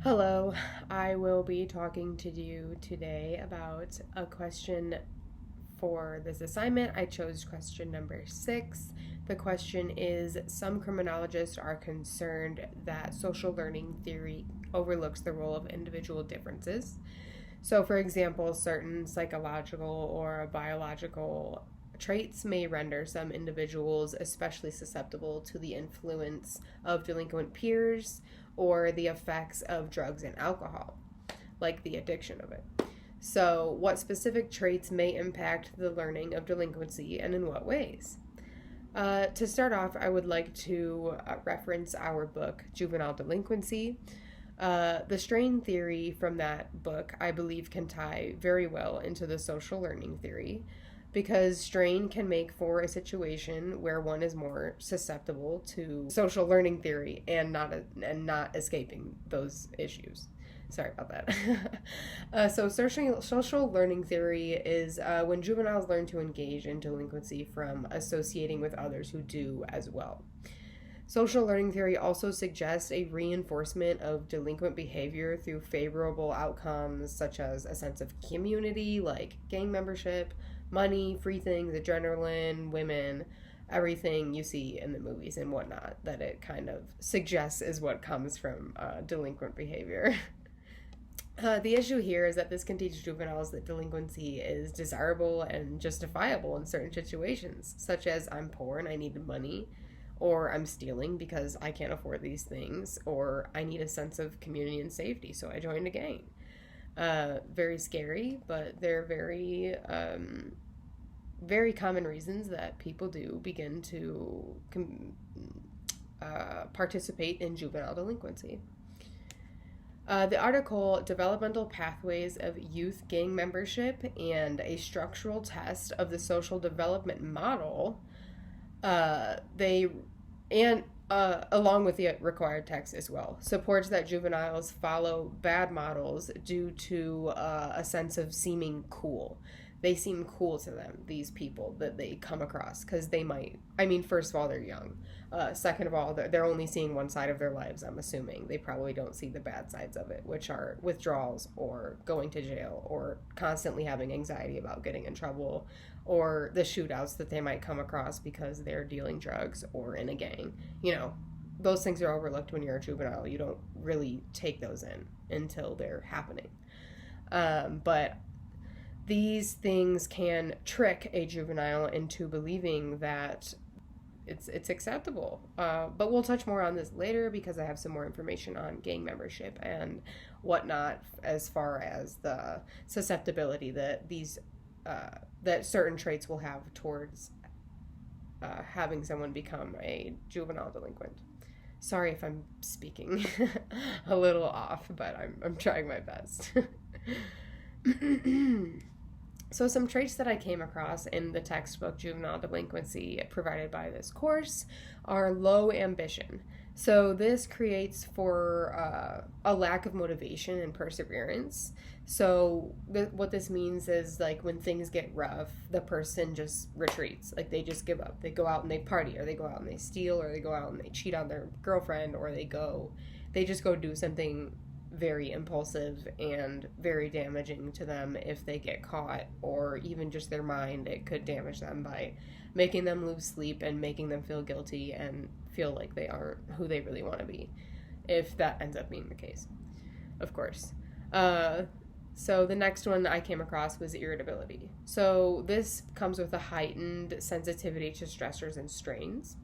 Hello, I will be talking to you today about a question for this assignment. I chose question number 6. The question is, some criminologists are concerned that social learning theory overlooks the role of individual differences. So, for example, certain psychological or biological traits may render some individuals especially susceptible to the influence of delinquent peers or the effects of drugs and alcohol, like the addiction of it. So, what specific traits may impact the learning of delinquency and in what ways? To start off, I would like to reference our book, Juvenile Delinquency. The strain theory from that book, I believe, can tie very well into the social learning theory because strain can make for a situation where one is more susceptible to social learning theory and not escaping those issues. Sorry about that. So social learning theory is when juveniles learn to engage in delinquency from associating with others who do as well. Social learning theory also suggests a reinforcement of delinquent behavior through favorable outcomes such as a sense of community, like gang membership, money, free things, adrenaline, women, everything you see in the movies and whatnot that it kind of suggests is what comes from delinquent behavior. The issue here is that this can teach juveniles that delinquency is desirable and justifiable in certain situations, such as I'm poor and I need money, or I'm stealing because I can't afford these things, or I need a sense of community and safety, so I joined a gang. Very scary, but they're very common reasons that people do begin to participate in juvenile delinquency. The article, Developmental Pathways of Youth Gang Membership and a Structural Test of the Social Development Model, along with the required text as well, supports that juveniles follow bad models due to a sense of seeming cool. They seem cool to them, these people that they come across, because first of all, they're young. Second of all, they're only seeing one side of their lives, I'm assuming. They probably don't see the bad sides of it, which are withdrawals or going to jail or constantly having anxiety about getting in trouble or the shootouts that they might come across because they're dealing drugs or in a gang. Those things are overlooked when you're a juvenile. You don't really take those in until they're happening. But these things can trick a juvenile into believing that it's acceptable. But we'll touch more on this later because I have some more information on gang membership and whatnot as far as the susceptibility that that certain traits will have towards having someone become a juvenile delinquent. Sorry if I'm speaking a little off, but I'm trying my best. So some traits that I came across in the textbook Juvenile Delinquency provided by this course are low ambition. So this creates for a lack of motivation and perseverance. So what this means is, like, when things get rough, the person just retreats. Like, they just give up. They go out and they party, or they go out and they steal, or they go out and they cheat on their girlfriend, or they just go do something very impulsive and very damaging to them if they get caught, or even just their mind. It could damage them by making them lose sleep and making them feel guilty and feel like they aren't who they really want to be, if that ends up being the case, of course. So the next one I came across was irritability. So this comes with a heightened sensitivity to stressors and strains.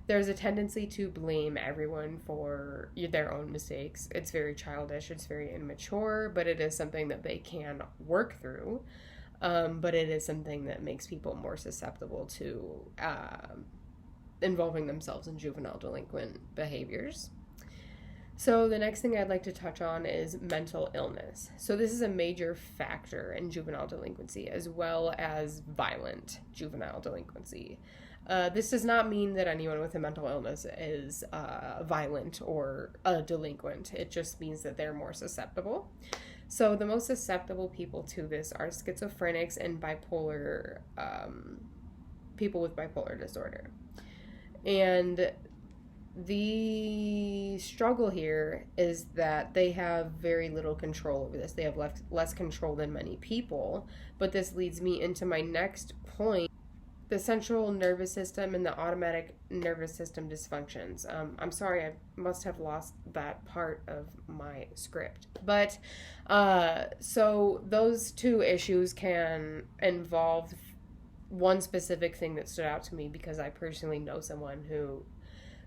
There's a tendency to blame everyone for their own mistakes. It's very childish, it's very immature, but it is something that they can work through. But it is something that makes people more susceptible to involving themselves in juvenile delinquent behaviors. So the next thing I'd like to touch on is mental illness. So this is a major factor in juvenile delinquency as well as violent juvenile delinquency. This does not mean that anyone with a mental illness is violent or a delinquent. It just means that they're more susceptible. So the most susceptible people to this are schizophrenics and people with bipolar disorder. And the struggle here is that they have very little control over this. They have less control than many people. But this leads me into my next point. The central nervous system and the automatic nervous system dysfunctions. I'm sorry, I must have lost that part of my script. But so those two issues can involve one specific thing that stood out to me because I personally know someone who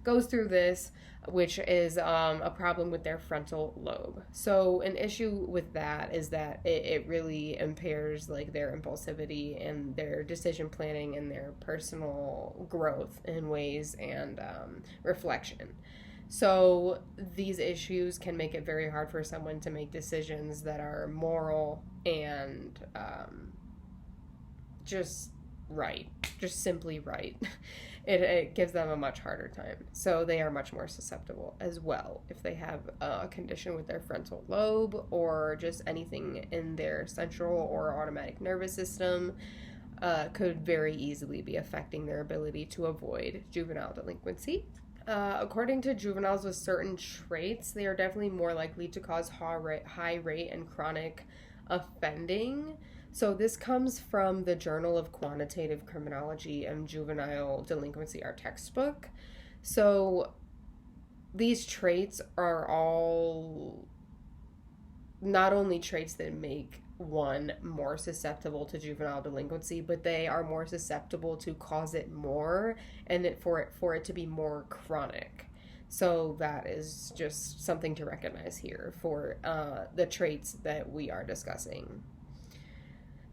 goes through this, which is a problem with their frontal lobe. So an issue with that is that it really impairs like their impulsivity and their decision planning and their personal growth in ways and reflection. So these issues can make it very hard for someone to make decisions that are moral and just right, just simply right. It gives them a much harder time. So they are much more susceptible as well if they have a condition with their frontal lobe or just anything in their central or automatic nervous system could very easily be affecting their ability to avoid juvenile delinquency. According to juveniles with certain traits, they are definitely more likely to cause high rate and chronic offending. So this comes from the Journal of Quantitative Criminology and Juvenile Delinquency, our textbook. So these traits are all not only traits that make one more susceptible to juvenile delinquency, but they are more susceptible to cause it more and for it to be more chronic. So that is just something to recognize here for the traits that we are discussing.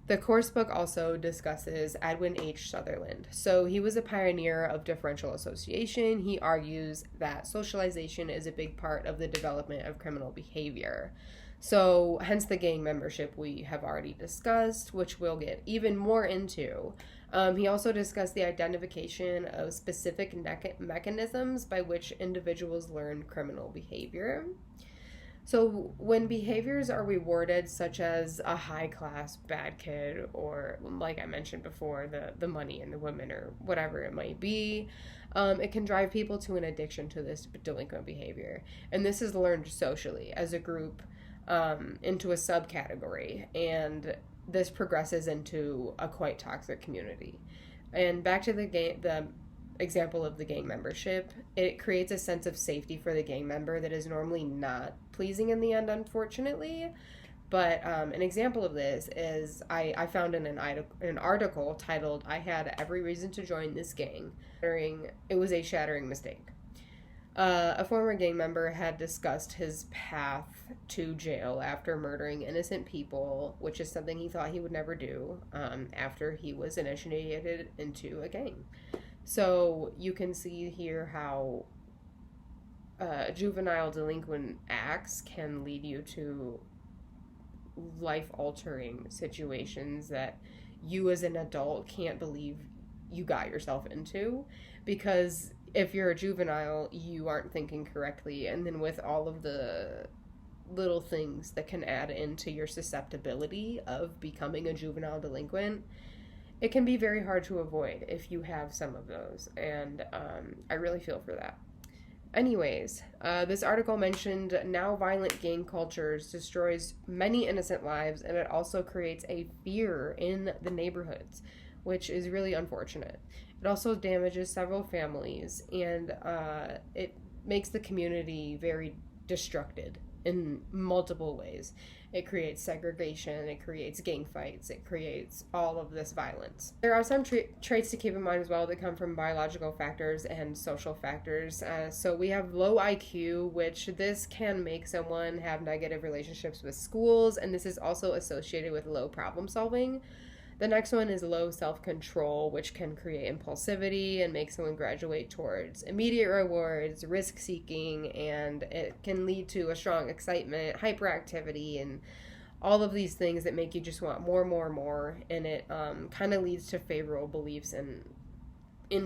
The course book also discusses Edwin H. Sutherland. So he was a pioneer of differential association. He argues that socialization is a big part of the development of criminal behavior. So hence the gang membership we have already discussed, which we'll get even more into. He also discussed the identification of specific mechanisms by which individuals learn criminal behavior. So when behaviors are rewarded, such as a high-class bad kid, or like I mentioned before, the money and the women, or whatever it might be, it can drive people to an addiction to this delinquent behavior. And this is learned socially as a group into a subcategory, and this progresses into a quite toxic community. And back to the example of the gang membership, it creates a sense of safety for the gang member that is normally not pleasing in the end, unfortunately. But an example of this is I found in an article titled, "I Had Every Reason to Join This Gang." It was a shattering mistake. A former gang member had discussed his path to jail after murdering innocent people, which is something he thought he would never do after he was initiated into a gang. So you can see here how juvenile delinquent acts can lead you to life-altering situations that you as an adult can't believe you got yourself into, because if you're a juvenile, you aren't thinking correctly, and then with all of the little things that can add into your susceptibility of becoming a juvenile delinquent, it can be very hard to avoid if you have some of those, and I really feel for that. Anyways, this article mentioned now violent gang cultures destroys many innocent lives, and it also creates a fear in the neighborhoods, which is really unfortunate. It also damages several families, and it makes the community very destructed in multiple ways. It creates segregation, it creates gang fights, it creates all of this violence. There are some traits to keep in mind as well that come from biological factors and social factors. So we have low IQ, which this can make someone have negative relationships with schools, and this is also associated with low problem solving. The next one is low self-control, which can create impulsivity and make someone graduate towards immediate rewards, risk-seeking, and it can lead to a strong excitement, hyperactivity, and all of these things that make you just want more, and it kind of leads to favorable beliefs in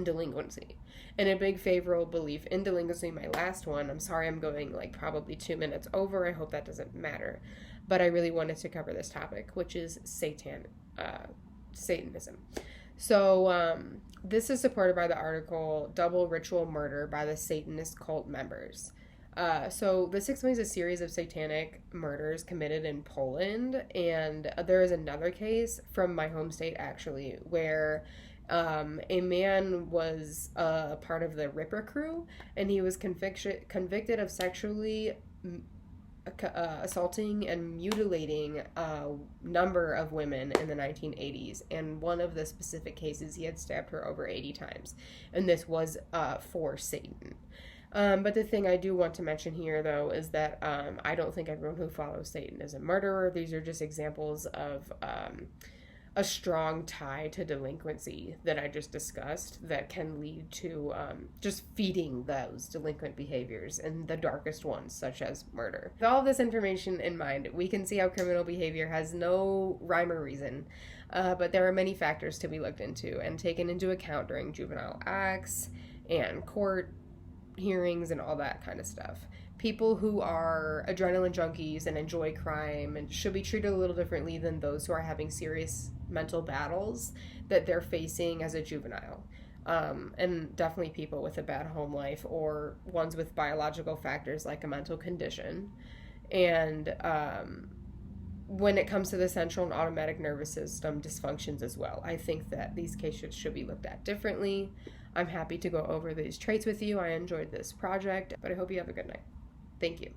delinquency. And a big favorable belief in delinquency, my last one, I'm sorry I'm going like probably 2 minutes over, I hope that doesn't matter, but I really wanted to cover this topic, which is Satanism. So, this is supported by the article Double Ritual Murder by the Satanist Cult Members. So this explains a series of satanic murders committed in Poland, and there is another case from my home state, actually, where a man was part of the Ripper crew, and he was convicted of sexually assaulting and mutilating a number of women in the 1980s. And one of the specific cases, he had stabbed her over 80 times, and this was for Satan. But the thing I do want to mention here, though, is that I don't think everyone who follows Satan is a murderer. These are just examples of a strong tie to delinquency that I just discussed that can lead to just feeding those delinquent behaviors, and the darkest ones, such as murder. With all of this information in mind, we can see how criminal behavior has no rhyme or reason, but there are many factors to be looked into and taken into account during juvenile acts and court hearings and all that kind of stuff. People who are adrenaline junkies and enjoy crime and should be treated a little differently than those who are having serious mental battles that they're facing as a juvenile. And definitely people with a bad home life or ones with biological factors like a mental condition. And when it comes to the central and automatic nervous system dysfunctions as well, I think that these cases should be looked at differently. I'm happy to go over these traits with you. I enjoyed this project, but I hope you have a good night. Thank you.